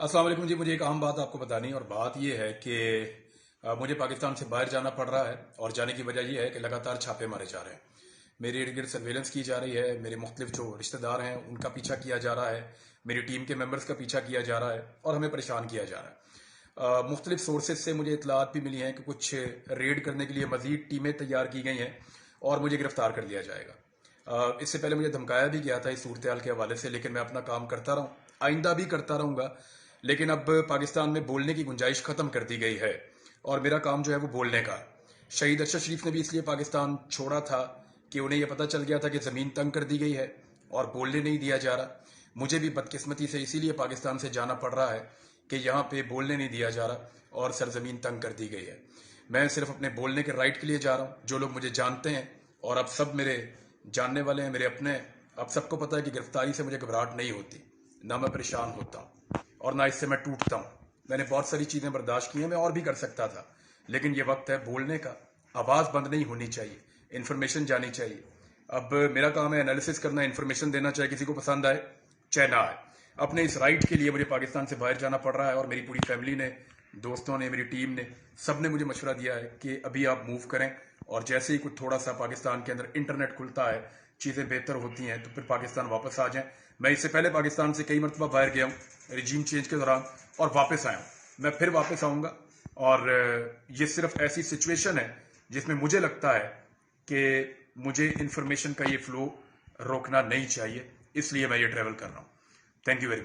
अस्सलाम वालेकुम जी। मुझे एक अहम बात आपको बतानी है और बात यह है कि मुझे पाकिस्तान से बाहर जाना पड़ रहा है और जाने की वजह यह है कि लगातार छापे मारे जा रहे हैं। मेरे इर्द गिर्द सर्वेलेंस की जा रही है, मेरे मुख्तलिफ जो रिश्तेदार हैं उनका पीछा किया जा रहा है, मेरी टीम के मेंबर्स का पीछा किया जा रहा है और हमें परेशान किया जा रहा है। मुख्तलिफ सोर्सेज से मुझे इतलात भी मिली हैं कि कुछ रेड करने के लिए मजीद टीमें तैयार की गई हैं और मुझे गिरफ्तार कर लिया जाएगा। इससे पहले मुझे धमकाया भी गया था इस सूरत हाल के हवाले से, लेकिन मैं अपना काम करता रहूँ, आइंदा भी करता रहूँगा। लेकिन अब पाकिस्तान में बोलने की गुंजाइश खत्म कर दी गई है और मेरा काम जो है वो बोलने का है। शहीद अरशद शरीफ ने भी इसलिए पाकिस्तान छोड़ा था कि उन्हें यह पता चल गया था कि ज़मीन तंग कर दी गई है और बोलने नहीं दिया जा रहा। मुझे भी बदकिस्मती से इसीलिए पाकिस्तान से जाना पड़ रहा है कि यहाँ पे बोलने नहीं दिया जा रहा और सरजमीन तंग कर दी गई है। मैं सिर्फ अपने बोलने के राइट के लिए जा रहा हूँ। जो लोग मुझे जानते हैं और अब सब मेरे जानने वाले हैं, मेरे अपने हैं, अब सबको पता है कि गिरफ्तारी से मुझे घबराहट नहीं होती, ना मैं परेशान होता हूँ और ना इससे मैं टूटता हूँ। मैंने बहुत सारी चीज़ें बर्दाश्त की हैं, मैं और भी कर सकता था, लेकिन ये वक्त है बोलने का। आवाज़ बंद नहीं होनी चाहिए, इन्फॉर्मेशन जानी चाहिए। अब मेरा काम है एनालिसिस करना, इन्फॉर्मेशन देना, चाहे किसी को पसंद आए चाहे ना आए। अपने इस राइट के लिए मुझे पाकिस्तान से बाहर जाना पड़ रहा है और मेरी पूरी फैमिली ने, दोस्तों ने, मेरी टीम ने, सब ने मुझे मशवरा दिया है कि अभी आप मूव करें और जैसे ही कुछ थोड़ा सा पाकिस्तान के अंदर इंटरनेट खुलता है, चीज़ें बेहतर होती हैं, तो फिर पाकिस्तान वापस आ जाएं। मैं इससे पहले पाकिस्तान से कई मरतबा बाहर गया हूँ रिजीम चेंज के दौरान और वापस आया हूँ। मैं फिर वापस आऊँगा और ये सिर्फ ऐसी सिचुएशन है जिसमें मुझे लगता है कि मुझे इन्फॉर्मेशन का ये फ्लो रोकना नहीं चाहिए, इसलिए मैं ये ट्रैवल कर रहा हूँ। Thank you very much.